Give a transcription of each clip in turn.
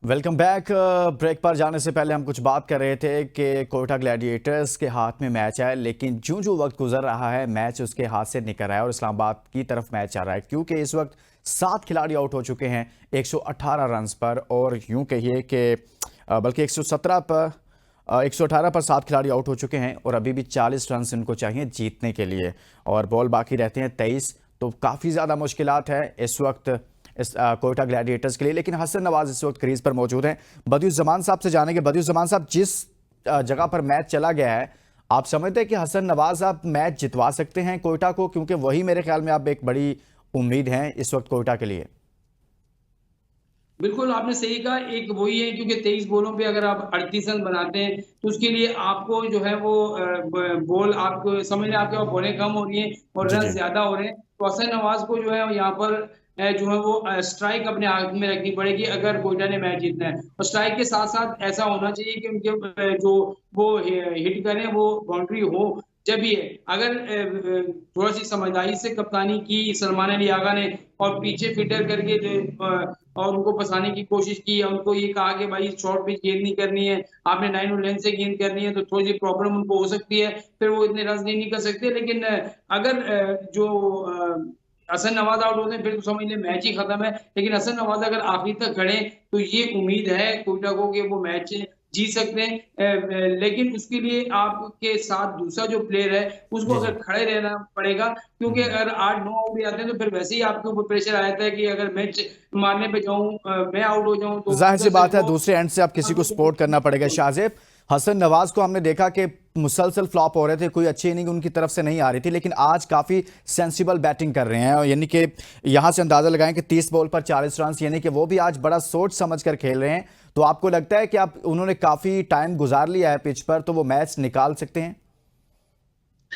Welcome back. Break पर जाने से पहले हम कुछ बात कर रहे थे कि कोयटा ग्लैडिएटर्स के हाथ में मैच है, लेकिन जो जो वक्त गुजर रहा है मैच उसके हाथ से निकल रहा है और इस्लामाबाद की तरफ मैच चल रहा है, क्योंकि इस वक्त 7 खिलाड़ी आउट हो चुके हैं 118 रन्स पर, और यूं कहिए कि बल्कि 118 पर 7 खिलाड़ी आउट हो चुके हैं और अभी भी 40 रन इनको चाहिए जीतने के लिए, और बॉल बाकी रहते हैं 23। तो काफ़ी ज़्यादा मुश्किलात है इस वक्त इस कोयटा ग्लैडिएटर्स के लिए। लेकिन हसन नवाज इस वक्त क्रीज पर मौजूद हैं। बदियुस जमान साहब से जानेंगे। बदियुस जमान साहब, जिस जगह पर मैच चला गया है, आप समझते हैं कि हसन नवाज आप मैच जितवा सकते हैं कोयटा को? क्योंकि वही मेरे ख्याल में आप एक बड़ी उम्मीद है इस वक्त कोयटा के लिए। बिल्कुल आपने सही कहा। एक वही है, क्योंकि 23 बॉलों पे अगर आप 38 रन बनाते हैं तो उसके लिए आपको जो है वो बॉल आपको समझ लें आपके पास बॉलें कम हो रही हैं और जी रन जी। ज्यादा हो रहे हैं। तो हसन नवाज को जो है यहाँ पर जो है वो स्ट्राइक अपने हाथ में रखनी पड़ेगी अगर कोयटा ने मैच जीतना है। और स्ट्राइक के साथ साथ ऐसा होना चाहिए कि उनके जो वो हिट करें वो बाउंड्री हो जब भी है। अगर थोड़ा सी समझदारी से कप्तानी की सलमान अली आगा ने और पीछे फिल्टर करके और उनको फंसाने की कोशिश की, उनको ये कहा कि भाई शॉर्ट पिच गेंद नहीं करनी है, आपने 9 और लेंथ से गेंद करनी है, तो थोड़ी सी प्रॉब्लम उनको हो सकती है, फिर वो इतने रन नहीं कर सकते। लेकिन अगर जो हसन नवाज आउट होते हैं फिर तो समझ लें मैच ही खत्म है। लेकिन हसन नवाज अगर आखिरी तक खड़े तो ये उम्मीद है कोयटा को कि वो मैच जीत सकते हैं। लेकिन उसके लिए आपके साथ दूसरा जो प्लेयर है उसको जी अगर जी। खड़े रहना पड़ेगा, क्योंकि अगर 8-9 आउट भी आते हैं तो फिर वैसे ही आपके ऊपर प्रेशर आ जाता है कि अगर मैच मारने पे जाऊं, मैं आउट हो जाऊं तो जाहिर सी उधर से बात है वो दूसरे एंड से आप किसी को सपोर्ट करना पड़ेगा। शाहजेब, हसन नवाज को हमने देखा कि मुसलसल फ्लॉप हो रहे थे, कोई अच्छी इनिंग उनकी तरफ से नहीं आ रही थी, लेकिन आज काफ़ी सेंसिबल बैटिंग कर रहे हैं। यानी कि यहां से अंदाज़ा लगाएं कि 30 बॉल पर 40 रन, यानी कि वो भी आज बड़ा सोच समझ कर खेल रहे हैं। तो आपको लगता है कि आप उन्होंने काफ़ी टाइम गुजार लिया है पिच पर, तो वो मैच निकाल सकते हैं?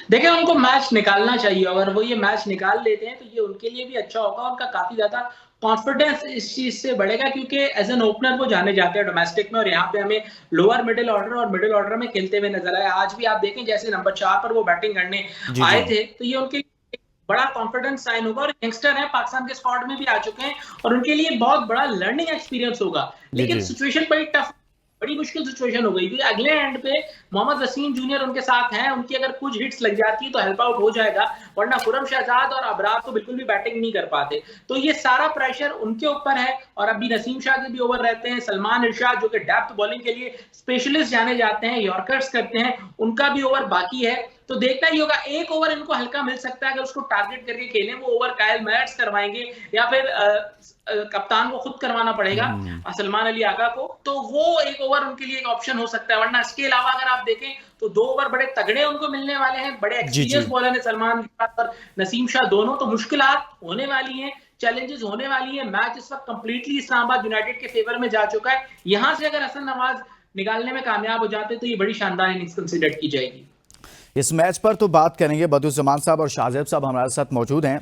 देखिए, उनको मैच निकालना चाहिए। अगर वो ये मैच निकाल लेते हैं तो ये उनके लिए भी अच्छा होगा। उनका काफी ज्यादा कॉन्फिडेंस इस चीज से बढ़ेगा, क्योंकि एज एन ओपनर वो जाने जाते हैं डोमेस्टिक में, और यहाँ पे हमें लोअर मिडिल ऑर्डर और मिडिल ऑर्डर में खेलते हुए नजर आए। आज भी आप देखें जैसे नंबर 4 पर वो बैटिंग करने जी जी। आए थे, तो ये उनके लिए बड़ा कॉन्फिडेंस साइन होगा। और यंगस्टर है, पाकिस्तान के स्क्वाड में भी आ चुके हैं, और उनके लिए बहुत बड़ा लर्निंग एक्सपीरियंस होगा। जी लेकिन जी। सिचुएशन बड़ी टफ, बड़ी मुश्किल सिचुएशन हो गई, क्योंकि अगले एंड पे मोहम्मद वसीम जूनियर उनके साथ हैं। उनकी अगर कुछ हिट्स लग जाती है तो हेल्प आउट हो जाएगा, वरना खुरम शहजाद और अबरार तो बिल्कुल भी बैटिंग नहीं कर पाते। तो ये सारा प्रेशर उनके ऊपर है। और अभी नसीम शाह के भी ओवर रहते हैं, सलमान इरशाद जो कि डेप्थ बॉलिंग के लिए स्पेशलिस्ट जाने जाते हैं, यॉर्कर्स करते हैं, उनका भी ओवर बाकी है। तो देखना ही होगा, एक ओवर इनको हल्का मिल सकता है अगर उसको टारगेट करके खेलें। वो ओवर कायल मैट्स करवाएंगे या फिर कप्तान को खुद करवाना पड़ेगा, सलमान अली आगा को। तो वो एक ओवर उनके लिए एक ऑप्शन हो सकता है। वरना इसके अलावा अगर आप देखें तो 2 ओवर बड़े तगड़े उनको मिलने वाले हैं। बड़े जी जी। एक्सपीरियंस बॉलर है सलमान और नसीम शाह दोनों। तो मुश्किलात होने वाली हैं, चैलेंजेस होने वाली हैं। मैच इस वक्त कंप्लीटली इस्लामाबाद यूनाइटेड के फेवर में जा चुका है। यहां से अगर हसन नवाज निकालने में कामयाब हो जाते तो ये बड़ी शानदार इनिंग्स कंसिडर की जाएगी। इस मैच पर तो बात करेंगे। बदियुस जमान साहब और शाहजेब साहब हमारे साथ मौजूद हैं,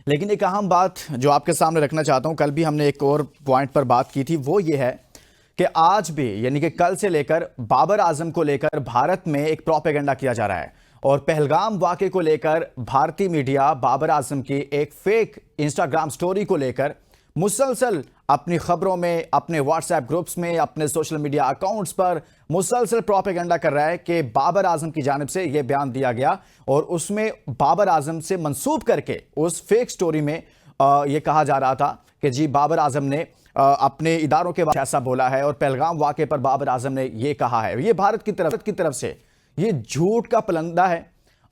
लेकिन एक अहम बात जो आपके सामने रखना चाहता हूं, कल भी हमने एक और पॉइंट पर बात की थी, वो ये है कि आज भी यानी कि कल से लेकर बाबर आजम को लेकर भारत में एक प्रोपेगेंडा किया जा रहा है, और पहलगाम वाक़े को लेकर भारतीय मीडिया बाबर आजम की एक फेक इंस्टाग्राम स्टोरी को लेकर मुसलसल अपनी खबरों में, अपने व्हाट्सएप ग्रुप्स में, अपने सोशल मीडिया अकाउंट्स पर मुसलसल प्रोपेगेंडा कर रहा है कि बाबर आजम की जानिब से यह बयान दिया गया, और उसमें बाबर आजम से मंसूब करके उस फेक स्टोरी में यह कहा जा रहा था कि जी बाबर आजम ने अपने इदारों के बाद ऐसा बोला है, और पहलगाम वाक़े पर बाबर आजम ने यह कहा है। यह भारत की तरफ से ये झूठ का पलंदा है।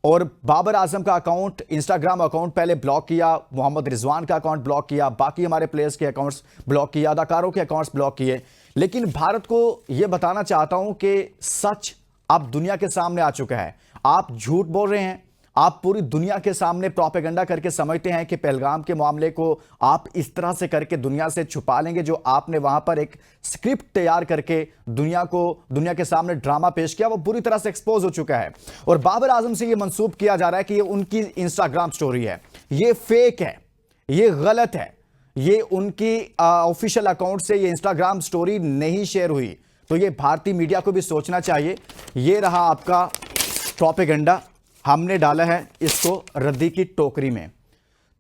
और बाबर आजम का अकाउंट, इंस्टाग्राम अकाउंट पहले ब्लॉक किया, मोहम्मद रिजवान का अकाउंट ब्लॉक किया, बाकी हमारे प्लेयर्स के अकाउंट्स ब्लॉक किए, अदाकारों के अकाउंट्स ब्लॉक किए। लेकिन भारत को यह बताना चाहता हूं कि सच अब दुनिया के सामने आ चुका है। आप झूठ बोल रहे हैं, आप पूरी दुनिया के सामने प्रोपेगेंडा करके समझते हैं कि पहलगाम के मामले को आप इस तरह से करके दुनिया से छुपा लेंगे। जो आपने वहां पर एक स्क्रिप्ट तैयार करके दुनिया के सामने ड्रामा पेश किया, वो पूरी तरह से एक्सपोज हो चुका है। और बाबर आजम से यह मंसूब किया जा रहा है कि ये उनकी इंस्टाग्राम स्टोरी है, ये फेक है, ये गलत है, ये उनकी ऑफिशियल अकाउंट से ये इंस्टाग्राम स्टोरी नहीं शेयर हुई। तो ये भारतीय मीडिया को भी सोचना चाहिए। ये रहा आपका प्रोपेगेंडा, हमने डाला है इसको रद्दी की टोकरी में,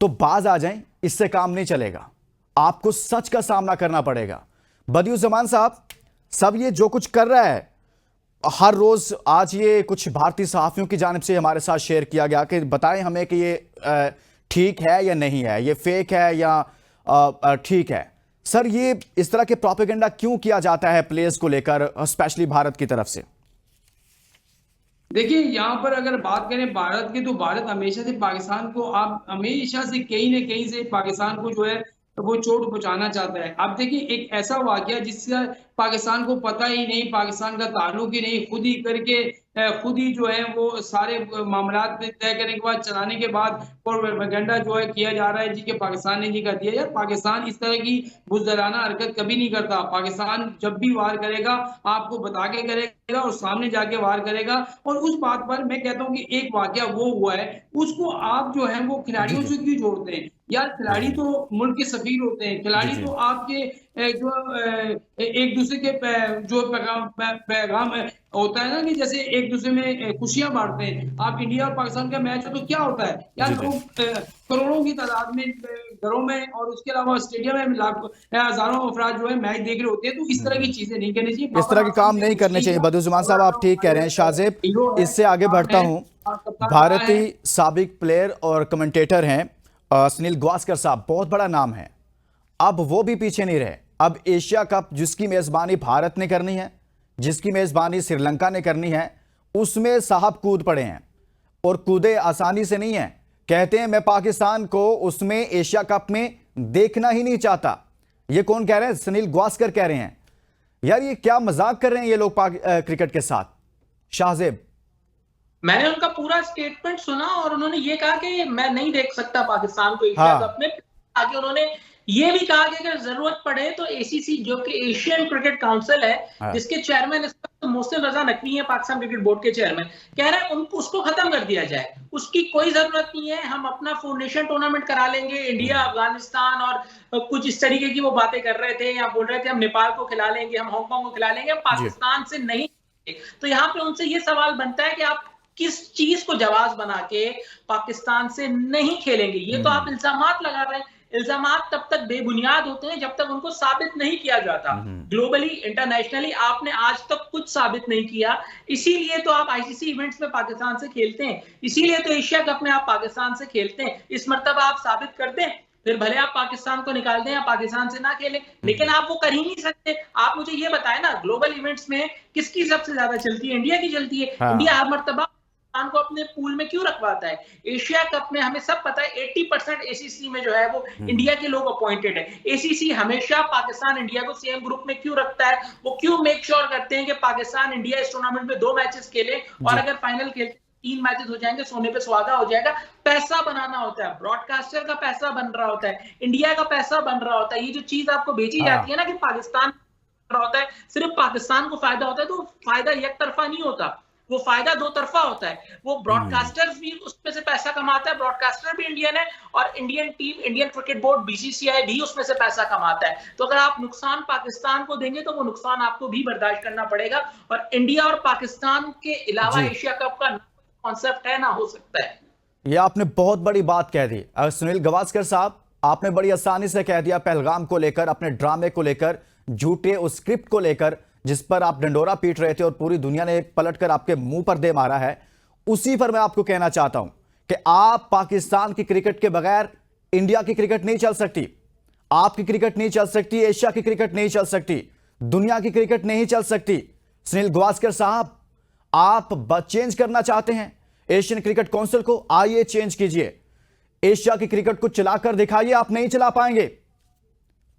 तो बाज आ जाएं, इससे काम नहीं चलेगा। आपको सच का सामना करना पड़ेगा। बदियुज़्ज़मान साहब, सब ये जो कुछ कर रहा है, हर रोज आज ये कुछ भारतीय सहाफियों की जानिब से हमारे साथ शेयर किया गया कि बताएं हमें कि ये ठीक है या नहीं है, ये फेक है या ठीक है। सर, ये इस तरह के प्रोपेगेंडा क्यों किया जाता है प्लेयर्स को लेकर, स्पेशली भारत की तरफ से? देखिए, यहाँ पर अगर बात करें भारत की, तो भारत हमेशा से पाकिस्तान को, आप हमेशा से कहीं न कहीं से पाकिस्तान को जो है वो चोट पहुंचाना चाहता है। आप देखिए, एक ऐसा वाकया जिससे पाकिस्तान को पता ही नहीं, पाकिस्तान का ताल्लुक ही नहीं, खुद ही करके खुद ही जो है वो सारे मामलात तय करने के बाद, चलाने के बाद प्रोपेगेंडा जो है किया जा रहा है जी कि पाकिस्तान ने ये कर दिया। यार, पाकिस्तान इस तरह की बुज़दिलाना हरकत कभी नहीं करता। पाकिस्तान जब भी वार करेगा आपको बता के करेगा और सामने जाके वार करेगा। और उस बात पर मैं कहता हूँ कि एक वाकया वो हुआ है, उसको आप जो है वो खिलाड़ियों से क्यों जोड़ते हैं? यार, खिलाड़ी तो मुल्क के सफीर होते हैं, खिलाड़ी तो आपके जो एक दूसरे के जो पैगाम होता है ना, कि जैसे एक दूसरे में खुशियां बांटते हैं। आप इंडिया और पाकिस्तान का मैच हो तो क्या होता है यार, लोग करोड़ों की तादाद में घरों में और उसके अलावा स्टेडियम में लाखों हजारों अफराद जो है मैच देख रहे होते हैं। तो इस तरह की चीजें नहीं करनी चाहिए, इस तरह के काम नहीं करने चाहिए। बदियुज़्ज़मान साहब, आप ठीक कह रहे हैं। शाहजेब, इससे आगे बढ़ता हूं। भारतीय साबिक प्लेयर और कमेंटेटर हैं सुनील गावस्कर साहब, बहुत बड़ा नाम है। अब वो भी पीछे नहीं रहे। अब एशिया कप जिसकी मेजबानी भारत ने करनी है, जिसकी मेजबानी श्रीलंका ने करनी है, उसमें साहब कूद पड़े हैं और कूदे आसानी से नहीं है। कहते हैं मैं पाकिस्तान को उसमें एशिया कप में देखना ही नहीं चाहता। ये कौन कह रहे हैं? सुनील गावस्कर कह रहे हैं। यार, ये क्या मजाक कर रहे हैं ये लोग क्रिकेट के साथ? शाहजेब, मैंने उनका पूरा स्टेटमेंट सुना और उन्होंने ये कहा कि मैं नहीं देख सकता पाकिस्तान को एशिया कप में। आगे उन्होंने ये भी कहा कि अगर जरूरत पड़े तो एसीसी, जो कि एशियन क्रिकेट काउंसिल है, जिसके चेयरमैन इस वक्त मोहसिन रजा नकवी है, पाकिस्तान क्रिकेट बोर्ड के चेयरमैन, कह रहे हैं उसको खत्म कर दिया जाए। उसकी कोई जरूरत नहीं है, हम अपना 4 नेशन टूर्नामेंट करा लेंगे। इंडिया, अफगानिस्तान और कुछ इस तरीके की वो बातें कर रहे थे, या बोल रहे थे हम नेपाल को खिला लेंगे, हम हांगकांग को खिला लेंगे, हम पाकिस्तान से नहीं। तो यहाँ पे उनसे ये सवाल बनता है कि आप किस चीज को जवाब बना के पाकिस्तान से नहीं खेलेंगे? ये तो आप इल्जामात लगा रहे हैं। इल्जामात तब तक बेबुनियाद होते हैं जब तक उनको साबित नहीं किया जाता। ग्लोबली, इंटरनेशनली आपने आज तक कुछ साबित नहीं किया, इसीलिए तो आप आईसीसी इवेंट्स में पाकिस्तान से खेलते हैं, इसीलिए तो एशिया कप में आप पाकिस्तान से खेलते हैं। इस मर्तबा आप साबित कर दें, फिर भले आप पाकिस्तान को निकाल दें या पाकिस्तान से ना खेलें, लेकिन आप वो कर ही नहीं सकते। आप मुझे ये बताएं ना, ग्लोबल इवेंट्स में किसकी सबसे ज्यादा चलती है? इंडिया की चलती है। इंडिया हर मर्तबा को अपने पूल में क्यों रखवाता है? एशिया कप में हमें सब पता है 80% एसीसी में जो है वो इंडिया के लोग अपॉइंटेड है। एसीसी हमेशा पाकिस्तान इंडिया को सेम ग्रुप में क्यों रखता है? वो क्यों मेक श्योर करते हैं कि पाकिस्तान इंडिया इस टूर्नामेंट में 2 मैचेस खेले और अगर फाइनल खेलते 3 मैचेस हो जाएंगे, सोने पे सुहागा हो जाएगा। पैसा बनाना होता है, ब्रॉडकास्टर का पैसा बन रहा होता है, इंडिया का पैसा बन रहा होता है। ये जो चीज आपको बेची जाती है ना कि पाकिस्तान होता है, सिर्फ पाकिस्तान को फायदा होता है, तो फायदा एक तरफा नहीं होता, वो फायदा 2 तरफा होता है। वो ब्रॉडकास्टर्स भी उसमें से पैसा कमाता है, ब्रॉडकास्टर भी इंडियन है, और Indian team, Indian cricket board, BCCI भी उसमें से पैसा कमाता है। तो अगर आप नुकसान पाकिस्तान को देंगे तो वो नुकसान आपको भी बर्दाश्त करना पड़ेगा। और इंडिया और पाकिस्तान के अलावा एशिया कप का कॉन्सेप्ट है ना, हो सकता है। ये आपने बहुत बड़ी बात कह दी सुनील गावस्कर साहब, आपने बड़ी आसानी से कह दिया पहलगाम को लेकर, अपने ड्रामे को लेकर, झूठे उस स्क्रिप्ट को लेकर जिस पर आप डंडोरा पीट रहे थे और पूरी दुनिया ने पलटकर आपके मुंह पर दे मारा है। उसी पर मैं आपको कहना चाहता हूं कि आप पाकिस्तान की क्रिकेट के बगैर इंडिया की क्रिकेट नहीं चल सकती, आपकी क्रिकेट नहीं चल सकती, एशिया की क्रिकेट नहीं चल सकती, दुनिया की क्रिकेट नहीं चल सकती। सुनील गावस्कर साहब, आप चेंज करना चाहते हैं एशियन क्रिकेट काउंसिल को? आइए चेंज कीजिए, एशिया की क्रिकेट को चलाकर दिखाइए। आप नहीं चला पाएंगे।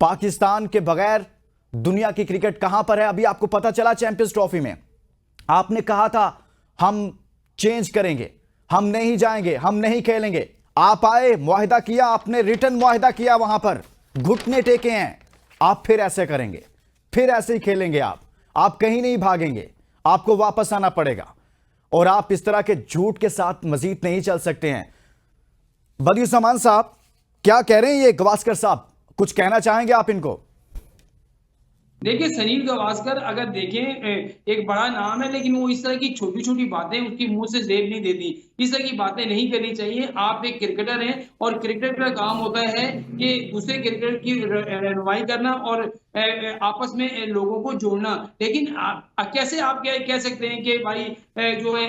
पाकिस्तान के बगैर दुनिया की क्रिकेट कहां पर है? अभी आपको पता चला चैंपियंस ट्रॉफी में आपने कहा था हम चेंज करेंगे, हम नहीं जाएंगे, हम नहीं खेलेंगे। आप आए, मुआहिदा किया, आपने रिटर्न मुआहिदा किया, वहां पर घुटने टेके हैं। आप फिर ऐसे करेंगे, फिर ऐसे ही खेलेंगे। आप कहीं नहीं भागेंगे, आपको वापस आना पड़ेगा। और आप इस तरह के झूठ के साथ मजीद नहीं चल सकते हैं। बदियुज़्ज़मान साहब, क्या कह रहे हैं ये गावस्कर साहब? कुछ कहना चाहेंगे आप इनको? देखिए, सुनील गावस्कर अगर देखें एक बड़ा नाम है, लेकिन वो इस तरह की छोटी छोटी बातें उसके मुंह से जेब नहीं देती। इस तरह की बातें नहीं करनी चाहिए। आप एक क्रिकेटर हैं और क्रिकेट का काम होता है कि दूसरे क्रिकेटर की रहनुमाई करना और आपस में लोगों को जोड़ना। लेकिन कैसे आप कह सकते हैं कि भाई जो है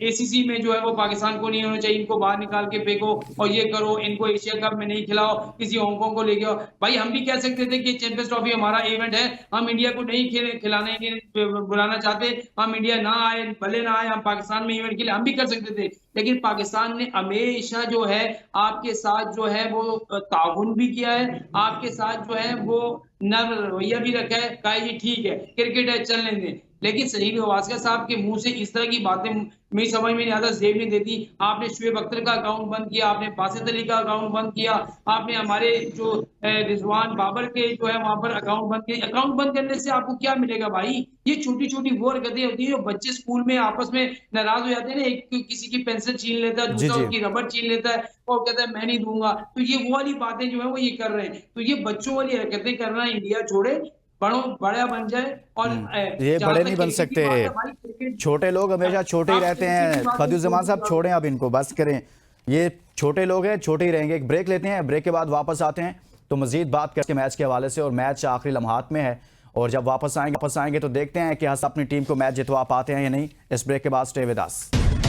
एसीसी में जो है वो पाकिस्तान को नहीं होना चाहिए, इनको बाहर निकाल के फेंको और ये करो, इनको एशिया कप में नहीं खिलाओ, किसी हांगकांग को लेके आओ। भाई हम भी कह सकते थे कि चैंपियंस ट्रॉफी हमारा इवेंट है, हम इंडिया को नहीं खिलाने बुलाना चाहते, हम इंडिया ना आए, भले ना आए, हम पाकिस्तान में इवेंट के लिए हम भी कर सकते थे। लेकिन पाकिस्तान ने हमेशा जो है आपके साथ जो है वो ताउन भी किया है, आपके साथ जो है वो नर्म रवैया भी रखा है, कहा जी ठीक है क्रिकेट है चलने दें। लेकिन सलीम गवास्कर साहब के मुंह से इस तरह की बातें मेरी समझ में नहीं आता, जेब नहीं देती। आपने शुएब अख्तर का अकाउंट बंद किया, आपने बासित अली का अकाउंट बंद किया, आपने हमारे जो रिजवान बाबर के जो है वहां पर अकाउंट बंद किए। अकाउंट बंद करने से आपको क्या मिलेगा भाई? ये छोटी छोटी वो हरकतें होती है जो बच्चे स्कूल में आपस में नाराज हो जाते हैं ना, एक किसी की पेंसिल छीन लेता है, जी दूसरा जी। उसकी रबड़ छीन लेता है और कहता है मैं नहीं दूंगा। तो ये वो वाली बातें जो है वो ये कर रहे हैं। तो ये बच्चों वाली हरकतें करना इंडिया छोड़े, बड़ा बन जाए। और ये जहां बड़े तक नहीं बन क्रिकेट की सकते, बात है भाई, क्रिकेट छोटे लोग हमेशा छोटे ही आप रहते क्रिकेट की हैं। बात फद्दुज़्ज़मान साहब छोटी छोड़ें अब इनको, बस करें। ये छोटे लोग हैं, छोटे ही रहेंगे। एक ब्रेक लेते हैं, ब्रेक के बाद वापस आते हैं तो मजीद बात करके मैच के हवाले से। और मैच आखिरी लम्हात में है और जब वापस आएंगे तो देखते हैं कि हंस अपनी टीम को मैच जितवा पाते हैं या नहीं। इस ब्रेक के बाद स्टे विद अस।